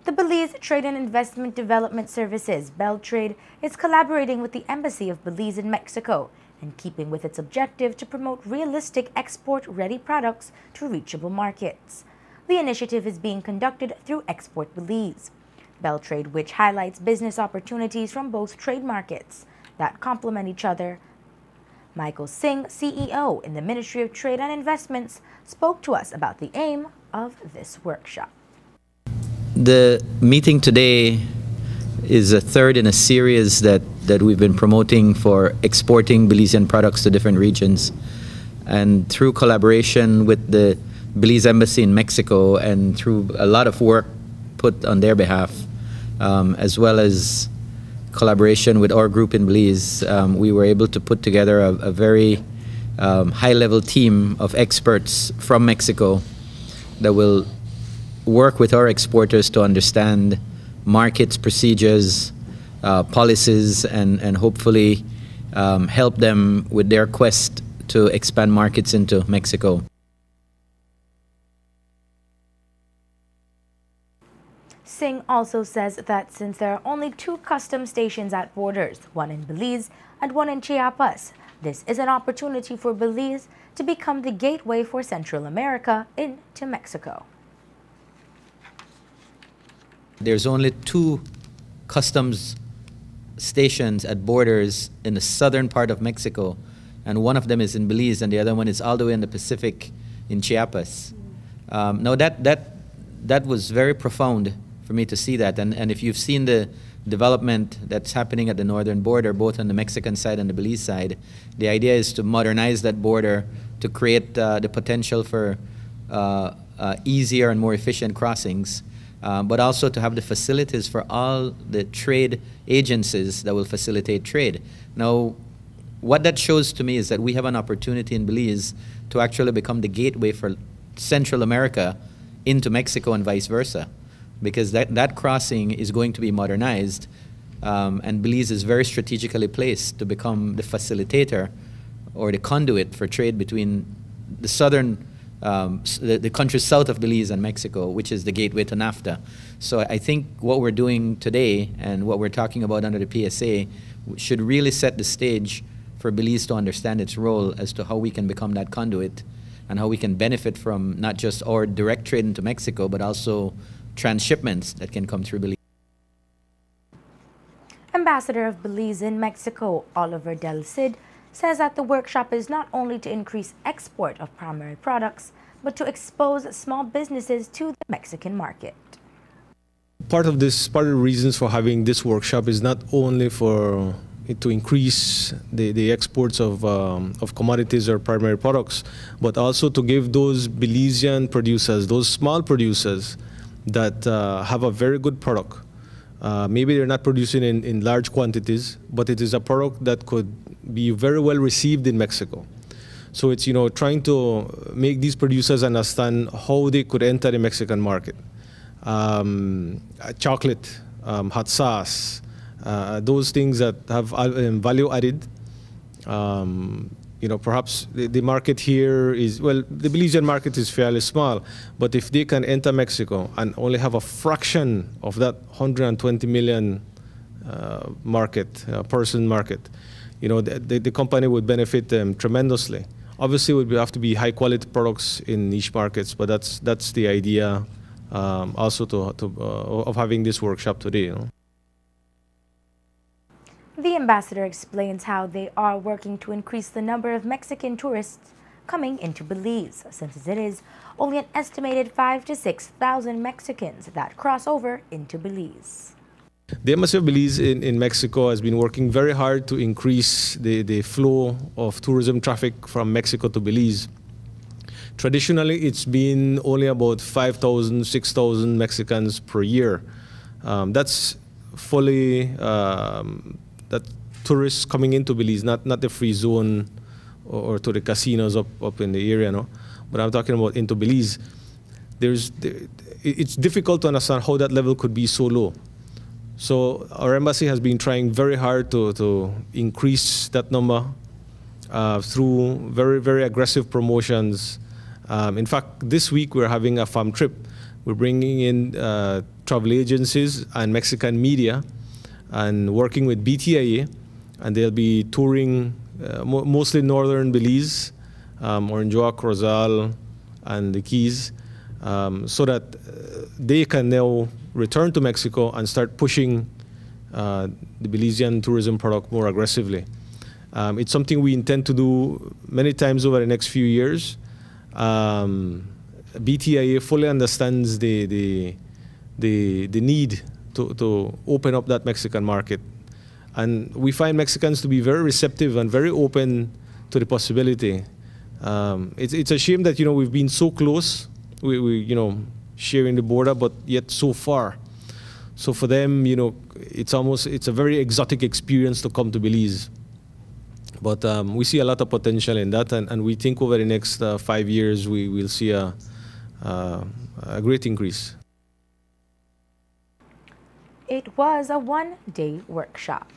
The Belize Trade and Investment Development Services, Beltrade, is collaborating with the Embassy of Belize in Mexico, in keeping with its objective to promote realistic export-ready products to reachable markets. The initiative is being conducted through Export Belize, Beltrade, which highlights business opportunities from both trade markets that complement each other. Michael Singh, CEO in the Ministry of Trade and Investments, spoke to us about the aim of this workshop. The meeting today is a third in a series that we've been promoting for exporting Belizean products to different regions. And through collaboration with the Belize Embassy in Mexico and through a lot of work put on their behalf, as well as collaboration with our group in Belize, we were able to put together a very high-level team of experts from Mexico that will work with our exporters to understand markets, procedures, policies, and hopefully help them with their quest to expand markets into Mexico. Singh also says that since there are only 2 customs stations at borders, one in Belize and one in Chiapas, this is an opportunity for Belize to become the gateway for Central America into Mexico. There's only 2 customs stations at borders in the southern part of Mexico, and one of them is in Belize and the other one is all the way in the Pacific in Chiapas. Now that was very profound for me to see that, and if you've seen the development that's happening at the northern border, both on the Mexican side and the Belize side, the idea is to modernize that border to create the potential for easier and more efficient crossings, but also to have the facilities for all the trade agencies that will facilitate trade. Now, what that shows to me is that we have an opportunity in Belize to actually become the gateway for Central America into Mexico and vice versa, because that crossing is going to be modernized, and Belize is very strategically placed to become the facilitator or the conduit for trade between the southern the countries south of Belize and Mexico, which is the gateway to NAFTA. So I think what we're doing today and what we're talking about under the PSA should really set the stage for Belize to understand its role as to how we can become that conduit and how we can benefit from not just our direct trade into Mexico, but also transshipments that can come through Belize. Ambassador of Belize in Mexico, Oliver Del Cid, says that the workshop is not only to increase export of primary products, but to expose small businesses to the Mexican market. Part of the reasons for having this workshop is not only for it to increase the exports of commodities or primary products, but also to give those Belizean producers, those small producers that have a very good product. Maybe they're not producing in large quantities, but it is a product that could be very well received in Mexico. So it's, trying to make these producers understand how they could enter the Mexican market. Chocolate, hot sauce, those things that have value added. Perhaps the market here is, well, the Belizean market is fairly small, but if they can enter Mexico and only have a fraction of that 120 million person market, the company would benefit them tremendously. Obviously, it would have to be high quality products in niche markets, but that's the idea also of having this workshop today. The ambassador explains how they are working to increase the number of Mexican tourists coming into Belize, since it is only an estimated 5,000 to 6,000 Mexicans that cross over into Belize. The Embassy of Belize in Mexico has been working very hard to increase the flow of tourism traffic from Mexico to Belize. Traditionally, it's been only about 5,000, 6,000 Mexicans per year. That's fully that tourists coming into Belize, not the free zone or to the casinos up in the area, no? But I'm talking about into Belize. It's difficult to understand how that level could be so low. So our embassy has been trying very hard to increase that number through very, very aggressive promotions. In fact, this week we're having a farm trip We're bringing in travel agencies and Mexican media and working with BTIA, and they'll be touring mostly northern Belize, Orinjoa, Rosal, and the Keys, so that they can now return to Mexico and start pushing the Belizean tourism product more aggressively. It's something we intend to do many times over the next few years. BTIA fully understands the need to open up that Mexican market. And we find Mexicans to be very receptive and very open to the possibility. It's a shame that, we've been so close, we sharing the border, but yet so far. So for them, it's a very exotic experience to come to Belize. But we see a lot of potential in that, and we think over the next 5 years we will see a great increase. It was a one-day workshop.